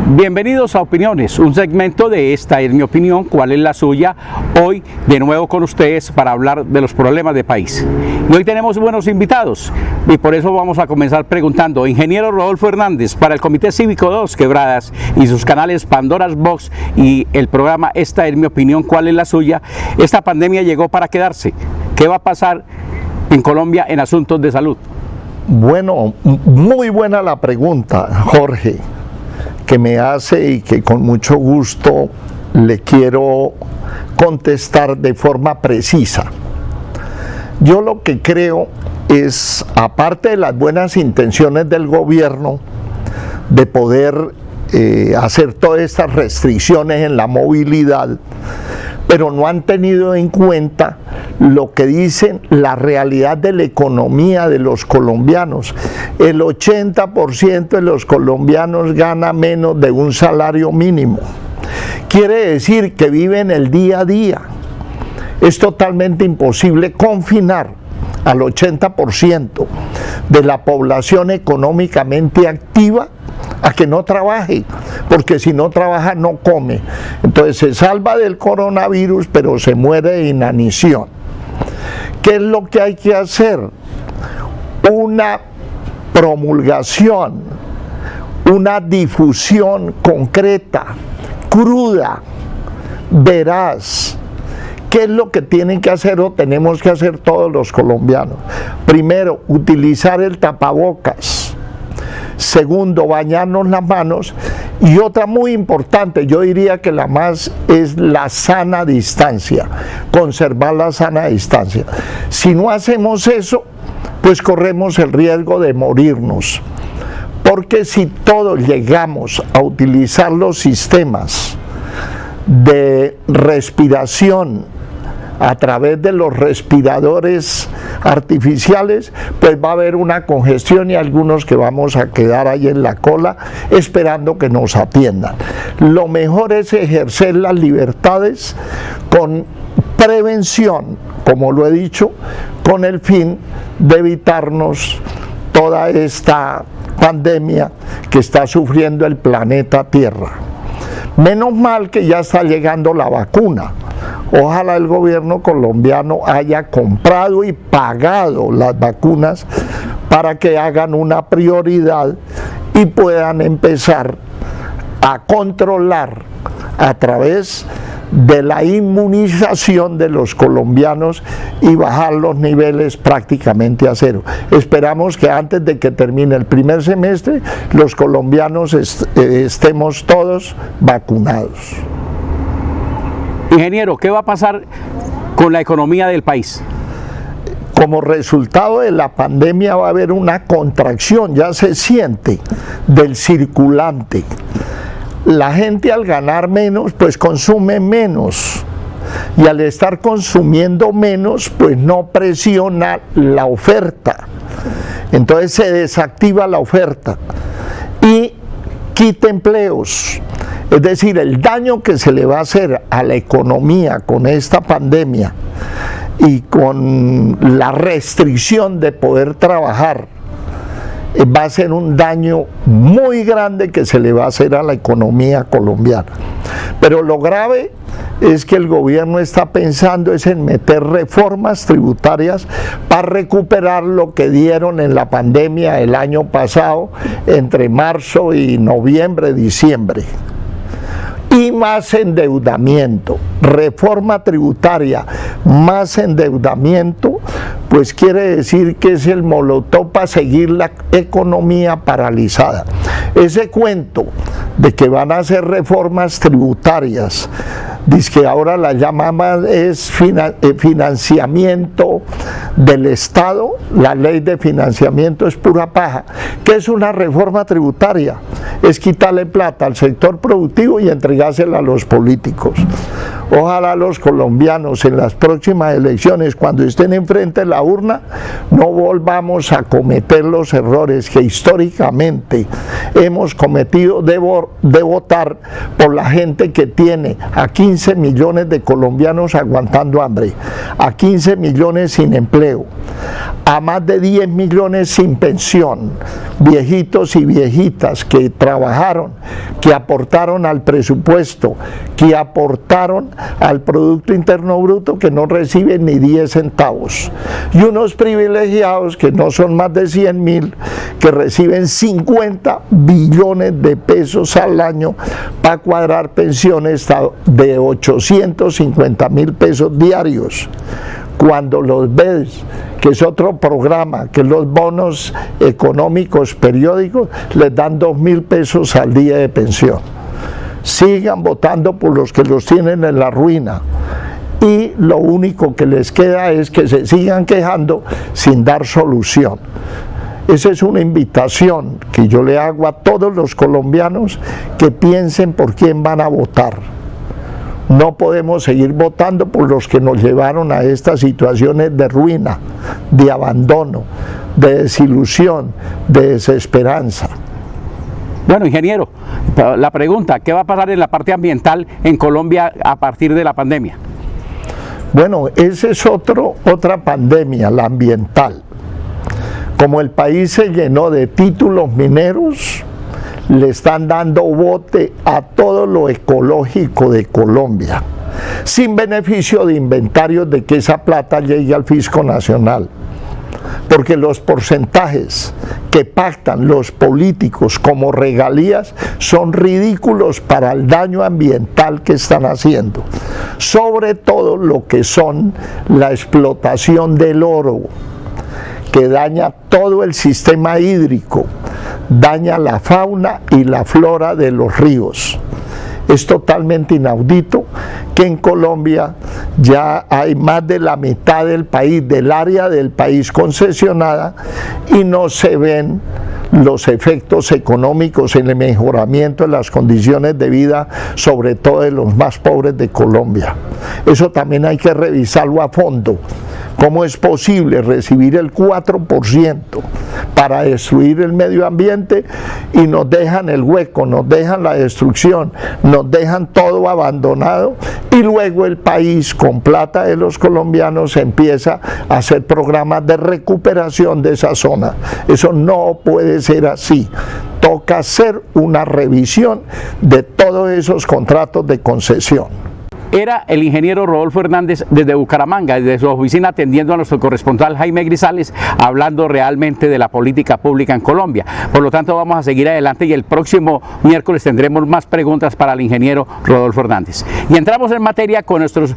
Bienvenidos a Opiniones, un segmento de Esta es mi opinión, ¿cuál es la suya? Hoy de nuevo con ustedes para hablar de los problemas del país. Y hoy tenemos buenos invitados y por eso vamos a comenzar preguntando. Ingeniero Rodolfo Hernández, para el Comité Cívico 2 Quebradas y sus canales Pandora's Box y el programa Esta es mi opinión, ¿cuál es la suya? Esta pandemia llegó para quedarse. ¿Qué va a pasar en Colombia en asuntos de salud? Bueno, muy buena la pregunta, Jorge, que me hace y que con mucho gusto le quiero contestar de forma precisa. Yo lo que creo es, aparte de las buenas intenciones del gobierno de poder hacer todas estas restricciones en la movilidad, pero no han tenido en cuenta lo que dicen la realidad de la economía de los colombianos. El 80% de los colombianos gana menos de un salario mínimo. Quiere decir que viven el día a día. Es totalmente imposible confinar al 80% de la población económicamente activa a que no trabaje, porque si no trabaja no come. Entonces se salva del coronavirus, pero se muere de inanición. ¿Qué es lo que hay que hacer? Una promulgación, una difusión concreta, cruda, veraz. ¿Qué es lo que tienen que hacer o tenemos que hacer todos los colombianos? Primero, utilizar el tapabocas. Segundo, bañarnos las manos. Y otra muy importante, yo diría que la más es la sana distancia, conservar la sana distancia. Si no hacemos eso, pues corremos el riesgo de morirnos. Porque si todos llegamos a utilizar los sistemas de respiración a través de los respiradores artificiales, pues va a haber una congestión y algunos que vamos a quedar ahí en la cola esperando que nos atiendan. Lo mejor es ejercer las libertades con prevención, como lo he dicho, con el fin de evitarnos toda esta pandemia que está sufriendo el planeta Tierra. Menos mal que ya está llegando la vacuna. Ojalá el gobierno colombiano haya comprado y pagado las vacunas para que hagan una prioridad y puedan empezar a controlar a través de la inmunización de los colombianos y bajar los niveles prácticamente a cero. Esperamos que antes de que termine el primer semestre los colombianos estemos todos vacunados. Ingeniero, ¿qué va a pasar con la economía del país? Como resultado de la pandemia va a haber una contracción, ya se siente, del circulante. La gente al ganar menos, pues consume menos. Y al estar consumiendo menos, pues no presiona la oferta. Entonces se desactiva la oferta y quita empleos. Es decir, el daño que se le va a hacer a la economía con esta pandemia y con la restricción de poder trabajar, va a ser un daño muy grande que se le va a hacer a la economía colombiana. Pero lo grave es que el gobierno está pensando es en meter reformas tributarias para recuperar lo que dieron en la pandemia el año pasado, entre marzo y noviembre, diciembre. Y más endeudamiento, reforma tributaria, más endeudamiento, pues quiere decir que es el molotov para seguir la economía paralizada. Ese cuento de que van a hacer reformas tributarias, dice que ahora la llamamos es financiamiento del Estado, la ley de financiamiento es pura paja. ¿Qué es una reforma tributaria? Es quitarle plata al sector productivo y entregársela a los políticos. Ojalá los colombianos en las próximas elecciones, cuando estén enfrente de la urna, no volvamos a cometer los errores que históricamente hemos cometido de votar por la gente que tiene a 15 millones de colombianos aguantando hambre, a 15 millones sin empleo, a más de 10 millones sin pensión, viejitos y viejitas que trabajaron, que aportaron al presupuesto, que aportaron al Producto Interno Bruto, que no reciben ni 10 centavos, y unos privilegiados que no son más de 100.000, que reciben 50 billones de pesos al año para cuadrar pensiones de 850.000 pesos diarios. Cuando los ves, que es otro programa, que los bonos económicos periódicos les dan 2.000 pesos al día de pensión. Sigan votando por los que los tienen en la ruina. Y lo único que les queda es que se sigan quejando sin dar solución. Esa es una invitación que yo le hago a todos los colombianos que piensen por quién van a votar. No podemos seguir votando por los que nos llevaron a estas situaciones de ruina, de abandono, de desilusión, de desesperanza. Bueno, ingeniero, la pregunta, ¿qué va a pasar en la parte ambiental en Colombia a partir de la pandemia? Bueno, esa es otra pandemia, la ambiental. Como el país se llenó de títulos mineros, le están dando bote a todo lo ecológico de Colombia, sin beneficio de inventarios de que esa plata llegue al fisco nacional. Porque los porcentajes que pactan los políticos como regalías son ridículos para el daño ambiental que están haciendo. Sobre todo lo que son la explotación del oro, que daña todo el sistema hídrico, daña la fauna y la flora de los ríos. Es totalmente inaudito que en Colombia ya hay más de la mitad del país, del área del país concesionada, y no se ven los efectos económicos en el mejoramiento de las condiciones de vida, sobre todo de los más pobres de Colombia. Eso también hay que revisarlo a fondo. ¿Cómo es posible recibir el 4% para destruir el medio ambiente y nos dejan el hueco, nos dejan la destrucción, nos dejan todo abandonado, y luego el país con plata de los colombianos empieza a hacer programas de recuperación de esa zona? Eso no puede ser así. Toca hacer una revisión de todos esos contratos de concesión. Era el ingeniero Rodolfo Hernández desde Bucaramanga, desde su oficina, atendiendo a nuestro corresponsal Jaime Grisales, hablando realmente de la política pública en Colombia. Por lo tanto, vamos a seguir adelante y el próximo miércoles tendremos más preguntas para el ingeniero Rodolfo Hernández. Y entramos en materia con nuestros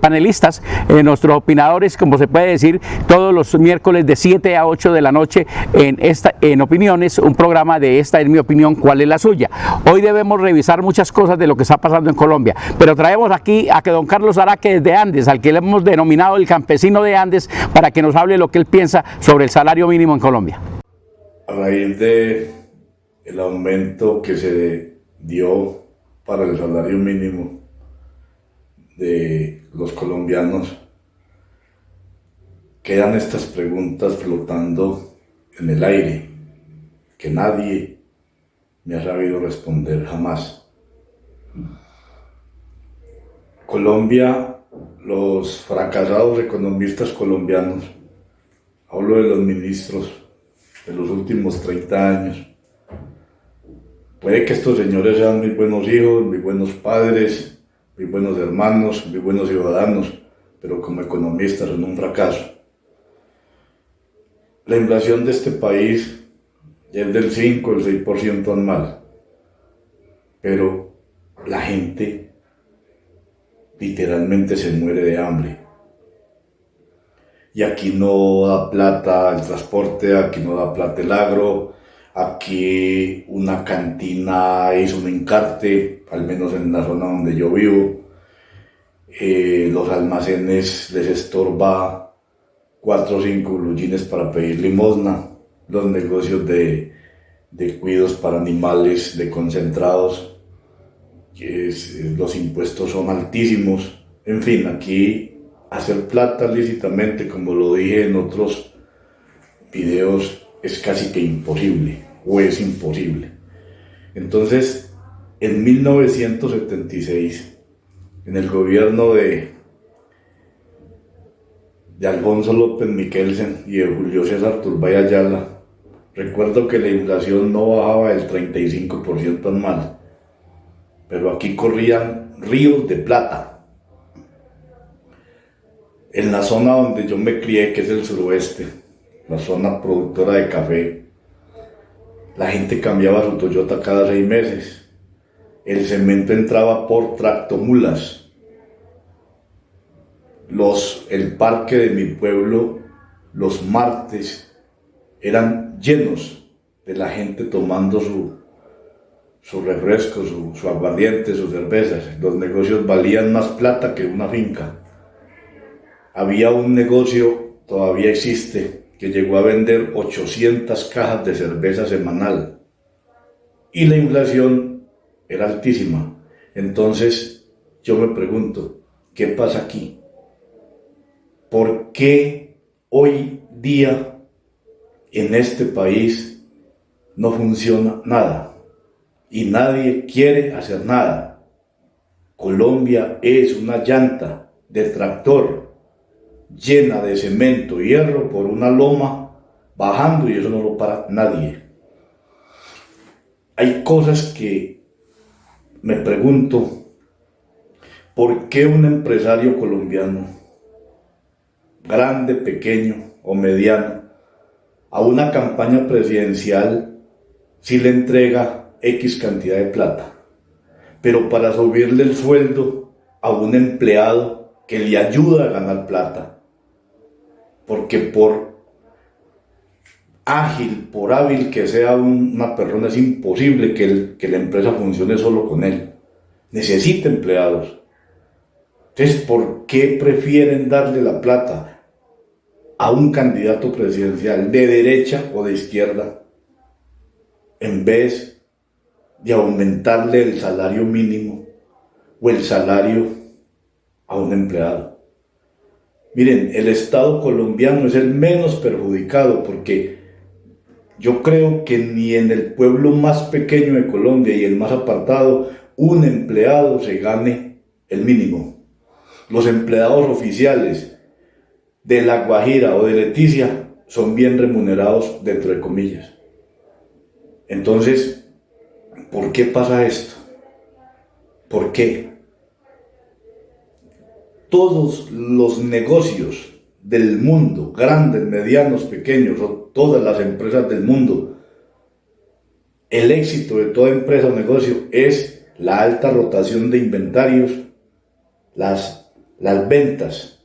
panelistas, nuestros opinadores, como se puede decir, todos los miércoles de 7 a 8 de la noche en Opiniones, un programa de Esta es mi opinión, ¿cuál es la suya? Hoy debemos revisar muchas cosas de lo que está pasando en Colombia, pero traemos aquí a que don Carlos Araque desde Andes, al que le hemos denominado el campesino de Andes, para que nos hable lo que él piensa sobre el salario mínimo en Colombia. A raíz de el aumento que se dio para el salario mínimo de los colombianos, quedan estas preguntas flotando en el aire que nadie me ha sabido responder jamás. Colombia, los fracasados economistas colombianos, hablo de los ministros de los últimos 30 años, puede que estos señores sean muy buenos hijos, muy buenos padres, muy buenos hermanos, muy buenos ciudadanos, pero como economistas son un fracaso. La inflación de este país ya es del 5 o el 6% anual, pero la gente literalmente se muere de hambre. Y aquí no da plata el transporte, aquí no da plata el agro, aquí una cantina es un encarte, al menos en la zona donde yo vivo. Los almacenes les estorba 4 o 5 blue jeans para pedir limosna. Los negocios de cuidos para animales, de concentrados, los impuestos son altísimos. En fin, aquí hacer plata lícitamente, como lo dije en otros videos, es casi que imposible, o es imposible. Entonces, en 1976, en el gobierno de Alfonso López Miquelsen y de Julio César Turbay Ayala, recuerdo que la inflación no bajaba del 35% anual, pero aquí corrían ríos de plata. En la zona donde yo me crié, que es el suroeste, la zona productora de café, la gente cambiaba su Toyota cada 6 meses. El cemento entraba por tractomulas. El parque de mi pueblo, los martes, eran llenos de la gente tomando su refresco, su aguardiente, sus cervezas. Los negocios valían más plata que una finca. Había un negocio, todavía existe, que llegó a vender 800 cajas de cerveza semanal. Y la inflación era altísima. Entonces, yo me pregunto, ¿qué pasa aquí? ¿Por qué hoy día en este país no funciona nada? Y nadie quiere hacer nada. Colombia es una llanta de tractor llena de cemento y hierro por una loma bajando, y eso no lo para nadie. Hay cosas que me pregunto, ¿por qué un empresario colombiano, grande, pequeño o mediano, a una campaña presidencial sí le entrega X cantidad de plata, pero para subirle el sueldo a un empleado que le ayuda a ganar plata? Porque por hábil que sea una persona, es imposible que la empresa funcione solo con él. Necesita empleados. Entonces, ¿por qué prefieren darle la plata a un candidato presidencial de derecha o de izquierda en vez de aumentarle el salario mínimo o el salario a un empleado? Miren, el Estado colombiano es el menos perjudicado, porque yo creo que ni en el pueblo más pequeño de Colombia y el más apartado, un empleado se gane el mínimo. Los empleados oficiales de La Guajira o de Leticia son bien remunerados, dentro de comillas. Entonces, ¿por qué pasa esto? ¿Por qué? Todos los negocios del mundo, grandes, medianos, pequeños, o todas las empresas del mundo, el éxito de toda empresa o negocio es la alta rotación de inventarios, las ventas.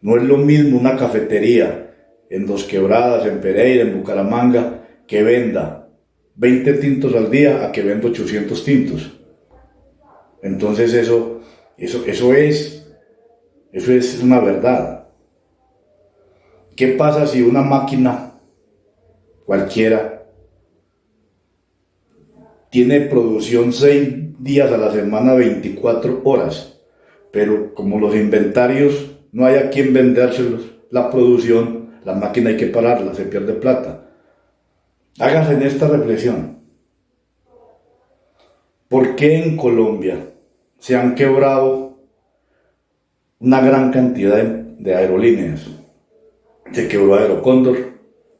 No es lo mismo una cafetería en Dos Quebradas, en Pereira, en Bucaramanga, que venda 20 tintos al día a que venda 800 tintos. Entonces eso es una verdad. ¿Qué pasa si una máquina cualquiera tiene producción 6 días a la semana, 24 horas, pero como los inventarios no hay a quien vendérselos, la producción, la máquina hay que pararla, se pierde plata? Háganse en esta reflexión. ¿Por qué en Colombia se han quebrado una gran cantidad de aerolíneas? Se quebró Aerocóndor,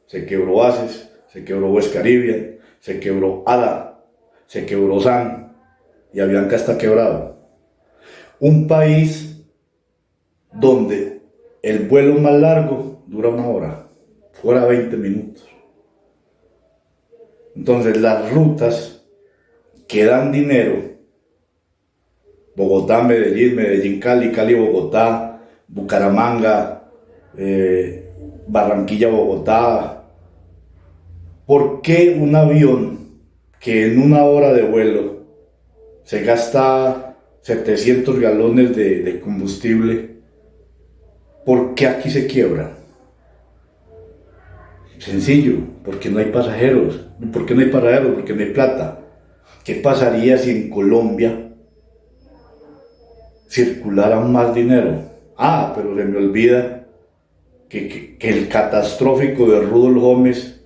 se quebró ACES, se quebró West Caribbean, se quebró ADA, se quebró SAN, y Avianca está quebrado. Un país donde el vuelo más largo dura 1 hora, fuera 20 minutos. Entonces las rutas que dan dinero, Bogotá, Medellín, Medellín, Cali, Cali, Bogotá, Bucaramanga, Barranquilla, Bogotá. ¿Por qué un avión que en 1 hora de vuelo se gasta 700 galones de combustible, por qué aquí se quiebra? Sencillo, porque no hay pasajeros. ¿Por qué no hay pasajeros? Porque no hay plata. ¿Qué pasaría si en Colombia circulara más dinero? Pero se me olvida que el catastrófico de Rudolf Gómez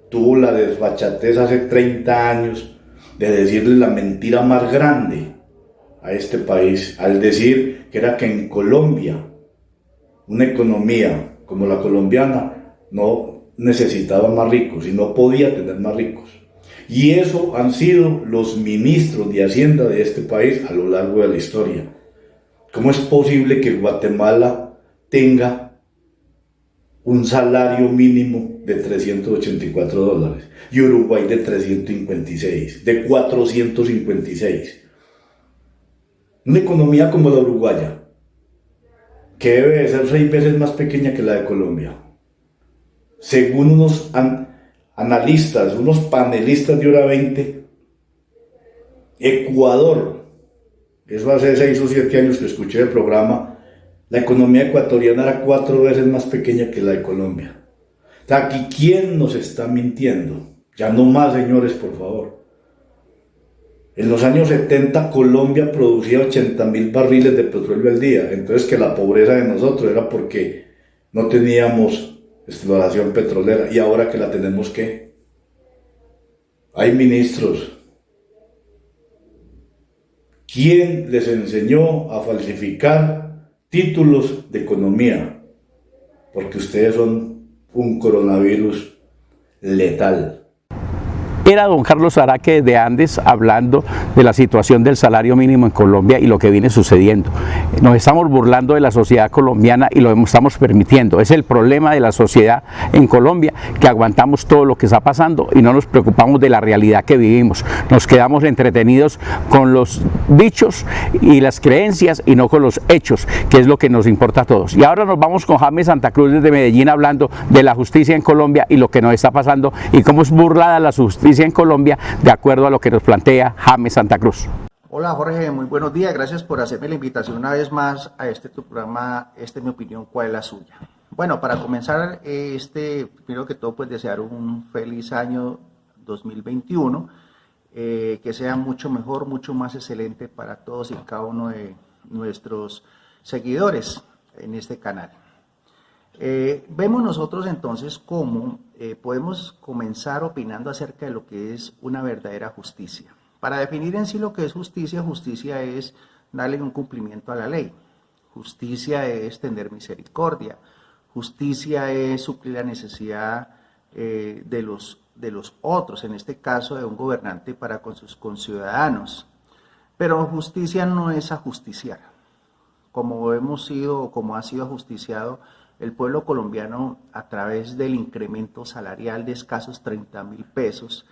tuvo la desfachatez hace 30 años de decirle la mentira más grande a este país, al decir que era que en Colombia Una economía como la colombiana no necesitaba más ricos y no podía tener más ricos. Y eso han sido los ministros de Hacienda de este país a lo largo de la historia. ¿Cómo es posible que Guatemala tenga un salario mínimo de $384 y Uruguay de 356, de 456? Una economía como la uruguaya, que debe de ser 6 veces más pequeña que la de Colombia. Según unos analistas, unos panelistas de Hora 20, Ecuador, eso hace 6 o 7 años que escuché el programa, la economía ecuatoriana era 4 veces más pequeña que la de Colombia. O sea, aquí, ¿quién nos está mintiendo? Ya no más, señores, por favor. En los años 70 Colombia producía 80.000 barriles de petróleo al día, entonces que la pobreza de nosotros era porque no teníamos exploración petrolera, y ahora que la tenemos, ¿qué? Hay ministros. ¿Quién les enseñó a falsificar títulos de economía? Porque ustedes son un coronavirus letal. Era don Carlos Araque de Andes hablando de la situación del salario mínimo en Colombia y lo que viene sucediendo. Nos estamos burlando de la sociedad colombiana y lo estamos permitiendo. Es el problema de la sociedad en Colombia, que aguantamos todo lo que está pasando y no nos preocupamos de la realidad que vivimos. Nos quedamos entretenidos con los dichos y las creencias y no con los hechos, que es lo que nos importa a todos. Y ahora nos vamos con James Santa Cruz desde Medellín hablando de la justicia en Colombia y lo que nos está pasando y cómo es burlada la justicia en Colombia de acuerdo a lo que nos plantea James Santa Cruz. Hola Jorge, muy buenos días, gracias por hacerme la invitación una vez más a tu programa, Mi Opinión, ¿cuál es la suya? Bueno, para comenzar, primero que todo, pues desear un feliz año 2021, que sea mucho mejor, mucho más excelente para todos y cada uno de nuestros seguidores en este canal. Vemos nosotros entonces cómo podemos comenzar opinando acerca de lo que es una verdadera justicia. Para definir en sí lo que es justicia, justicia es darle un cumplimiento a la ley. Justicia es tener misericordia. Justicia es suplir la necesidad de los otros, en este caso de un gobernante para con sus conciudadanos. Pero justicia no es ajusticiar. Como ha sido ajusticiado el pueblo colombiano a través del incremento salarial de escasos 30.000 pesos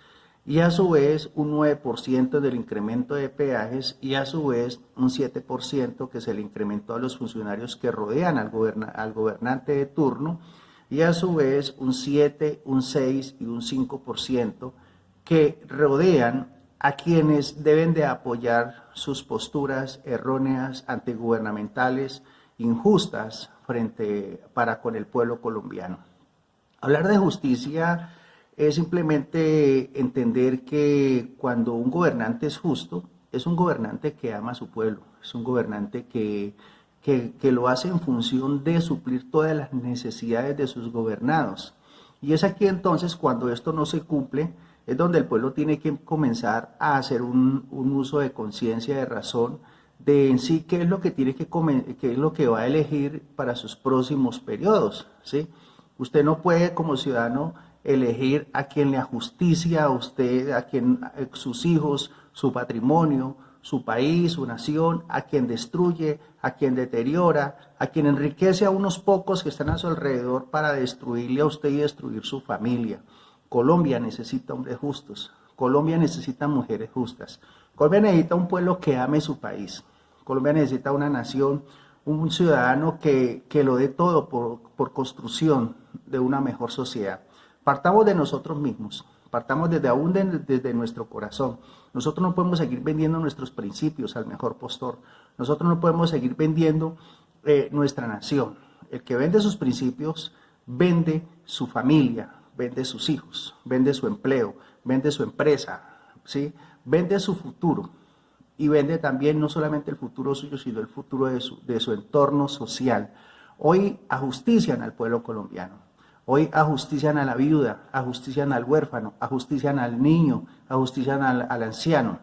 y a su vez un 9% del incremento de peajes y a su vez un 7% que es el incremento a los funcionarios que rodean al gobernante de turno y a su vez un 7, un 6 y un 5% que rodean a quienes deben de apoyar sus posturas erróneas, antigubernamentales, injustas para con el pueblo colombiano. Hablar de justicia es simplemente entender que cuando un gobernante es justo, es un gobernante que ama a su pueblo, es un gobernante que lo hace en función de suplir todas las necesidades de sus gobernados. Y es aquí entonces cuando esto no se cumple, es donde el pueblo tiene que comenzar a hacer un uso de conciencia, de razón, de en sí qué es lo que qué es lo que va a elegir para sus próximos periodos, ¿sí? Usted no puede como ciudadano elegir a quien le ajusticia a usted, a quien sus hijos, su patrimonio, su país, su nación, a quien destruye, a quien deteriora, a quien enriquece a unos pocos que están a su alrededor para destruirle a usted y destruir su familia. Colombia necesita hombres justos, Colombia necesita mujeres justas, Colombia necesita un pueblo que ame su país, Colombia necesita una nación, un ciudadano que lo dé todo por construcción de una mejor sociedad. Partamos de nosotros mismos, partamos desde nuestro corazón. Nosotros no podemos seguir vendiendo nuestros principios al mejor postor, nosotros no podemos seguir vendiendo nuestra nación. El que vende sus principios vende su familia, vende sus hijos, vende su empleo, vende su empresa, ¿sí? Vende su futuro y vende también no solamente el futuro suyo, sino el futuro de su entorno social. Hoy ajustician al pueblo colombiano, hoy ajustician a la viuda, ajustician al huérfano, ajustician al niño, ajustician al anciano,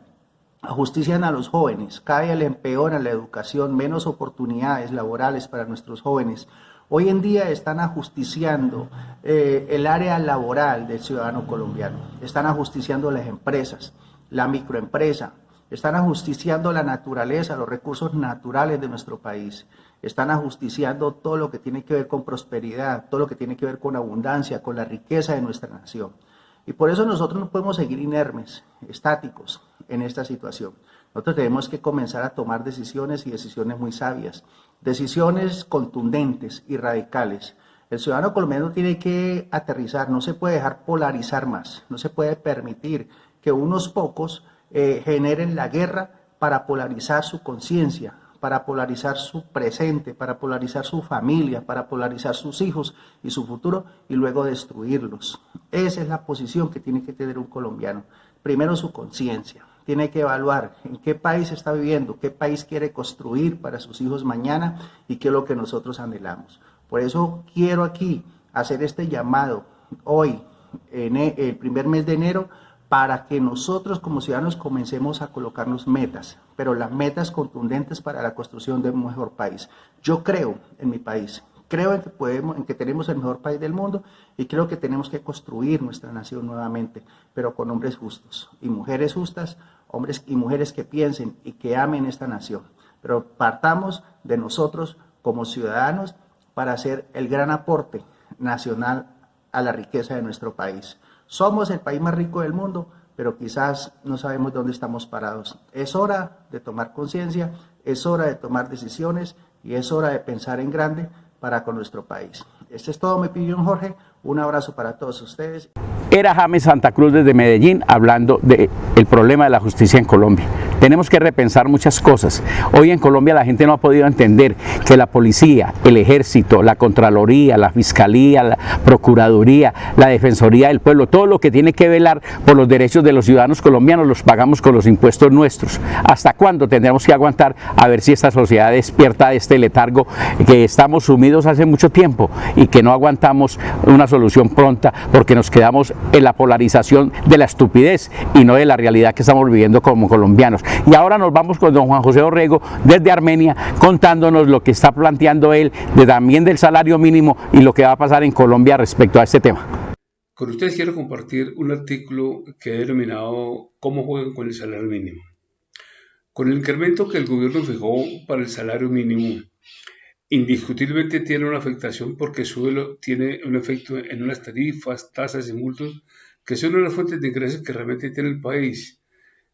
ajustician a los jóvenes, cada día le empeoran la educación, menos oportunidades laborales para nuestros jóvenes. Hoy en día están ajusticiando el área laboral del ciudadano colombiano, están ajusticiando las empresas, la microempresa, están ajusticiando la naturaleza, los recursos naturales de nuestro país, están ajusticiando todo lo que tiene que ver con prosperidad, todo lo que tiene que ver con abundancia, con la riqueza de nuestra nación. Y por eso nosotros no podemos seguir inermes, estáticos en esta situación. Nosotros tenemos que comenzar a tomar decisiones y decisiones muy sabias, decisiones contundentes y radicales. El ciudadano colombiano tiene que aterrizar, no se puede dejar polarizar más, no se puede permitir que unos pocos generen la guerra para polarizar su conciencia, para polarizar su presente, para polarizar su familia, para polarizar sus hijos y su futuro y luego destruirlos. Esa es la posición que tiene que tener un colombiano. Primero su conciencia, tiene que evaluar en qué país está viviendo, qué país quiere construir para sus hijos mañana y qué es lo que nosotros anhelamos. Por eso quiero aquí hacer este llamado hoy, en el primer mes de enero, para que nosotros como ciudadanos comencemos a colocarnos metas, pero las metas contundentes para la construcción de un mejor país. Yo creo en mi país, creo en que en que tenemos el mejor país del mundo y creo que tenemos que construir nuestra nación nuevamente, pero con hombres justos y mujeres justas, hombres y mujeres que piensen y que amen esta nación. Pero partamos de nosotros como ciudadanos para hacer el gran aporte nacional a la riqueza de nuestro país. Somos el país más rico del mundo, pero quizás no sabemos dónde estamos parados. Es hora de tomar conciencia, es hora de tomar decisiones y es hora de pensar en grande para con nuestro país. Este es todo mi opinión, Jorge. Un abrazo para todos ustedes. Era James Santa Cruz desde Medellín hablando del problema de la justicia en Colombia. Tenemos que repensar muchas cosas. Hoy en Colombia la gente no ha podido entender que la policía, el ejército, la Contraloría, la Fiscalía, la Procuraduría, la Defensoría del Pueblo, todo lo que tiene que velar por los derechos de los ciudadanos colombianos los pagamos con los impuestos nuestros. ¿Hasta cuándo tendremos que aguantar a ver si esta sociedad despierta de este letargo que estamos sumidos hace mucho tiempo y que no aguantamos una solución pronta porque nos quedamos en la polarización de la estupidez y no de la realidad que estamos viviendo como colombianos? Y ahora nos vamos con don Juan José Orrego desde Armenia contándonos lo que está planteando él también del salario mínimo y lo que va a pasar en Colombia respecto a este tema. Con ustedes quiero compartir un artículo que he denominado ¿Cómo juegan con el salario mínimo? Con el incremento que el gobierno fijó para el salario mínimo, indiscutiblemente tiene una afectación porque tiene un efecto en unas tarifas, tasas y multos que son una de las fuentes de ingresos que realmente tiene el país.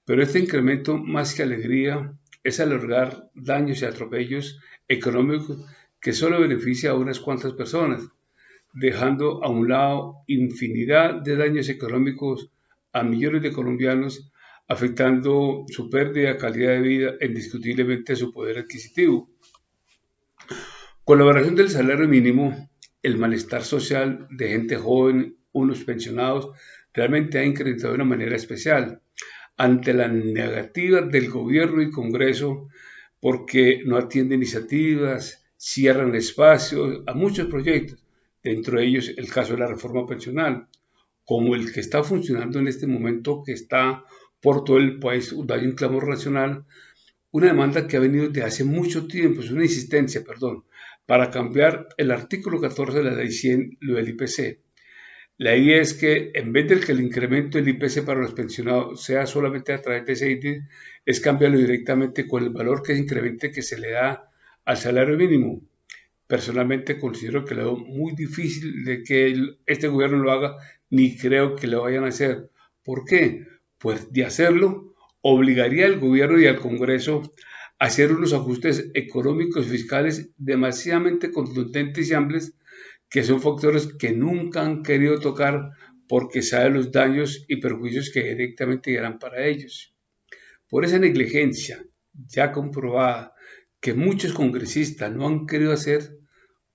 Pero este incremento, más que alegría, es alargar daños y atropellos económicos que solo beneficia a unas cuantas personas, dejando a un lado infinidad de daños económicos a millones de colombianos, afectando su pérdida de calidad de vida e indiscutiblemente su poder adquisitivo. Con la variación del salario mínimo, el malestar social de gente joven, unos pensionados, realmente ha incrementado de una manera especial ante la negativa del gobierno y Congreso porque no atienden iniciativas, cierran espacios a muchos proyectos, dentro de ellos el caso de la reforma pensional, como el que está funcionando en este momento, que está por todo el país, hay un clamor nacional, una demanda que ha venido desde hace mucho tiempo, es una insistencia, para cambiar el artículo 14 de la ley 100, lo del IPC. La idea es que en vez de que el incremento del IPC para los pensionados sea solamente a través de ese índice, es cambiarlo directamente con el valor que incremente que se le da al salario mínimo. Personalmente considero que lo veo muy difícil de que este gobierno lo haga, ni creo que lo vayan a hacer. ¿Por qué? Pues de hacerlo, obligaría al gobierno y al Congreso a hacer unos ajustes económicos y fiscales demasiadamente contundentes y amplios, que son factores que nunca han querido tocar porque saben los daños y perjuicios que directamente llegarán para ellos. Por esa negligencia ya comprobada que muchos congresistas no han querido hacer,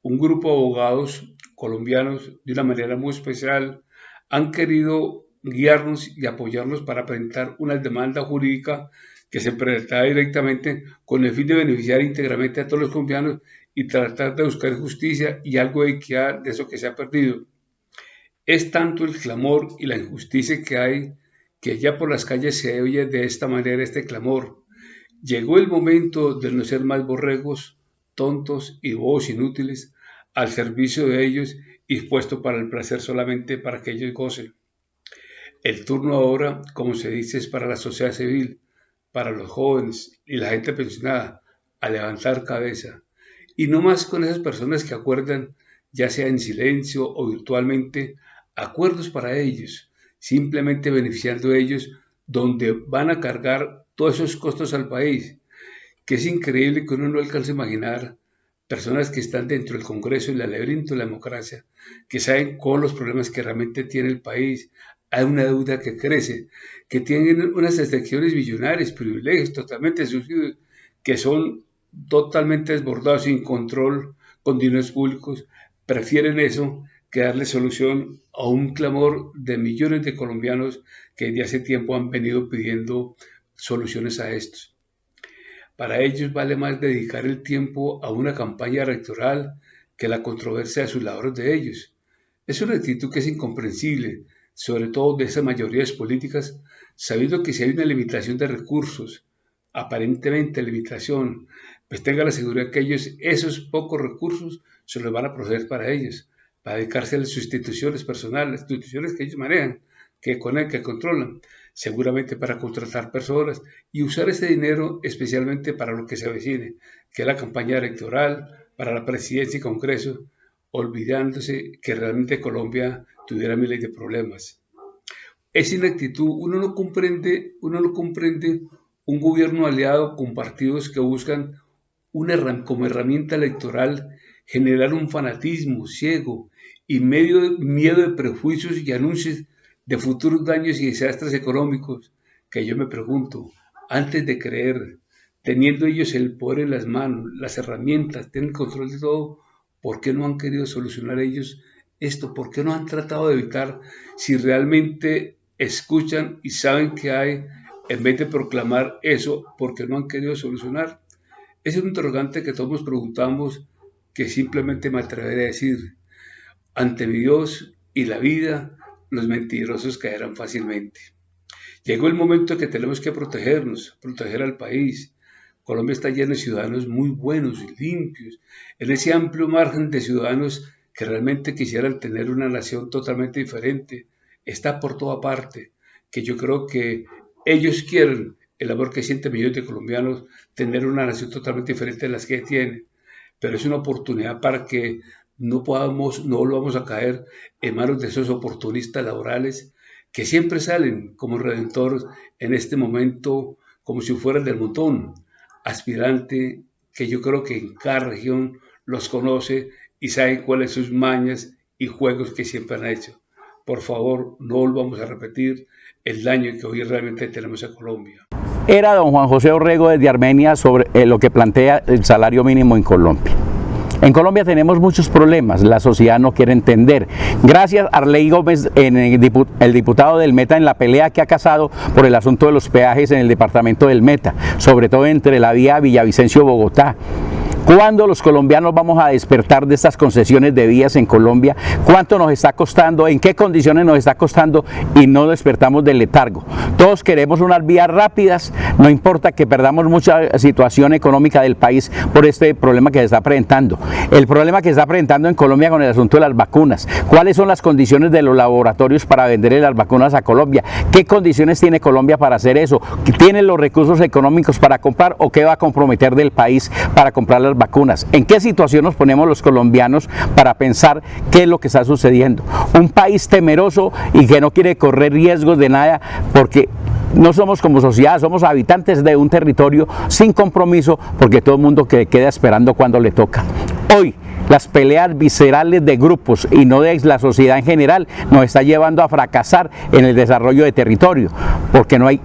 un grupo de abogados colombianos de una manera muy especial han querido guiarnos y apoyarnos para presentar una demanda jurídica que se presentará directamente con el fin de beneficiar íntegramente a todos los colombianos y tratar de buscar justicia y algo de equidad de eso que se ha perdido. Es tanto el clamor y la injusticia que hay que ya por las calles se oye de esta manera este clamor. Llegó el momento de no ser más borregos, tontos y bobos inútiles, al servicio de ellos y puesto para el placer solamente para que ellos gocen. El turno ahora, como se dice, es para la sociedad civil, para los jóvenes y la gente pensionada, a levantar cabeza. Y no más con esas personas que acuerdan, ya sea en silencio o virtualmente, acuerdos para ellos, simplemente beneficiando a ellos, donde van a cargar todos esos costos al país, que es increíble que uno no alcance a imaginar personas que están dentro del Congreso y el laberinto de la democracia, que saben con los problemas que realmente tiene el país. Hay una deuda que crece, que tienen unas excepciones millonarias, privilegios totalmente sucios, que son totalmente desbordados, sin control, con dineros públicos. Prefieren eso que darle solución a un clamor de millones de colombianos que desde hace tiempo han venido pidiendo soluciones a estos. Para ellos vale más dedicar el tiempo a una campaña electoral que la controversia de sus labores de ellos. Es una actitud que es incomprensible, sobre todo de esas mayorías políticas, sabiendo que si hay una limitación de recursos, aparentemente limitación, pues tenga la seguridad que ellos esos pocos recursos se los van a proceder para ellos, para dedicarse a las instituciones personales, instituciones que ellos manejan, que controlan, seguramente para contratar personas y usar ese dinero especialmente para lo que se avecine, que es la campaña electoral, para la presidencia y Congreso, olvidándose que realmente Colombia tuviera miles de problemas. Es inactitud, uno no comprende un gobierno aliado con partidos que buscan como herramienta electoral generar un fanatismo ciego y miedo de prejuicios y anuncios de futuros daños y desastres económicos, que yo me pregunto, antes de creer, teniendo ellos el poder en las manos, las herramientas, tienen control de todo, ¿por qué no han querido solucionar ellos esto? ¿Por qué no han tratado de evitar, si realmente escuchan y saben que hay, en vez de proclamar eso, por qué no han querido solucionar? Es un interrogante que todos nos preguntamos, que simplemente me atreveré a decir, ante mi Dios y la vida, los mentirosos caerán fácilmente. Llegó el momento que tenemos que protegernos, proteger al país. Colombia está lleno de ciudadanos muy buenos y limpios, en ese amplio margen de ciudadanos que realmente quisieran tener una nación totalmente diferente. Está por toda parte, que yo creo que ellos quieren, el amor que sienten millones de colombianos, tener una nación totalmente diferente de las que tienen. Pero es una oportunidad para que no volvamos a caer en manos de esos oportunistas laborales que siempre salen como redentores en este momento, como si fueran del montón, aspirante que yo creo que en cada región los conoce y sabe cuáles son sus mañas y juegos que siempre han hecho. Por favor, no volvamos a repetir el daño que hoy realmente tenemos en Colombia. Era don Juan José Orrego desde Armenia sobre lo que plantea el salario mínimo en Colombia. En Colombia tenemos muchos problemas, la sociedad no quiere entender. Gracias a Arley Gómez, el diputado del Meta, en la pelea que ha casado por el asunto de los peajes en el departamento del Meta, sobre todo entre la vía Villavicencio-Bogotá. ¿Cuándo los colombianos vamos a despertar de estas concesiones de vías en Colombia? ¿Cuánto nos está costando? ¿En qué condiciones nos está costando? Y no despertamos del letargo. Todos queremos unas vías rápidas, no importa que perdamos mucha situación económica del país por este problema que se está presentando. El problema que se está presentando en Colombia con el asunto de las vacunas. ¿Cuáles son las condiciones de los laboratorios para venderle las vacunas a Colombia? ¿Qué condiciones tiene Colombia para hacer eso? ¿Tiene los recursos económicos para comprar o qué va a comprometer del país para comprar las vacunas? ¿En qué situación nos ponemos los colombianos para pensar qué es lo que está sucediendo? Un país temeroso y que no quiere correr riesgos de nada, porque no somos como sociedad, somos habitantes de un territorio sin compromiso, porque todo el mundo queda esperando cuando le toca. Hoy las peleas viscerales de grupos y no de la sociedad en general nos está llevando a fracasar en el desarrollo de territorio, porque no hay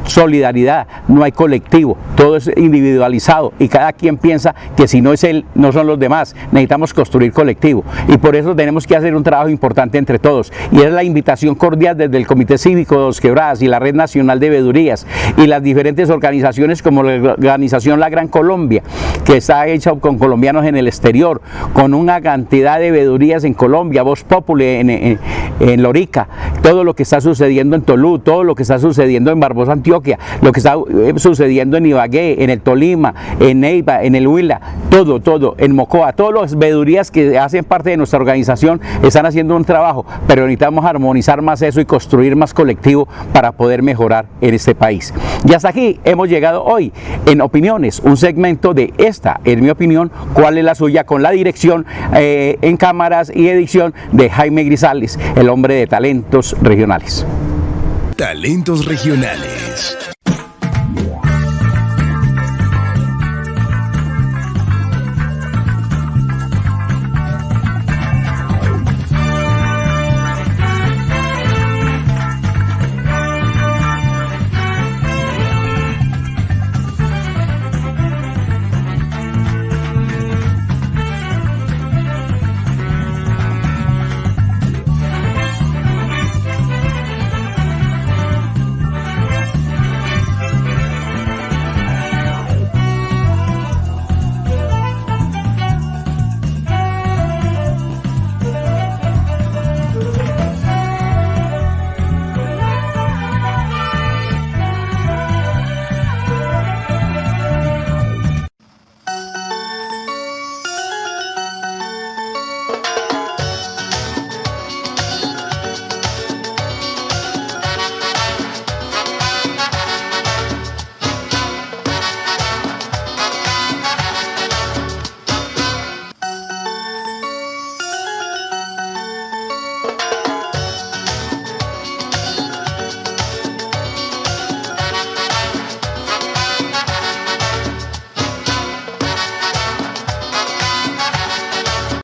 solidaridad, no hay colectivo, todo es individualizado y cada quien piensa que si no es él, no son los demás. Necesitamos construir colectivo y por eso tenemos que hacer un trabajo importante entre todos, y es la invitación cordial desde el Comité Cívico de Dos Quebradas y la Red Nacional de Veedurías y las diferentes organizaciones como la organización La Gran Colombia, que está hecha con colombianos en el exterior, con una cantidad de veedurías en Colombia, Voz Populi en Lorica, todo lo que está sucediendo en Tolú, todo lo que está sucediendo en Barbosa, Antioquia, Antioquia, lo que está sucediendo en Ibagué, en el Tolima, en Neiva, en el Huila, todo, en Mocoa, todas las veedurías que hacen parte de nuestra organización están haciendo un trabajo, pero necesitamos armonizar más eso y construir más colectivo para poder mejorar en este país. Y hasta aquí hemos llegado hoy en Opiniones, un segmento de esta, en mi opinión, cuál es la suya, con la dirección en cámaras y edición de Jaime Grisales, el hombre de Talentos Regionales. Talentos Regionales.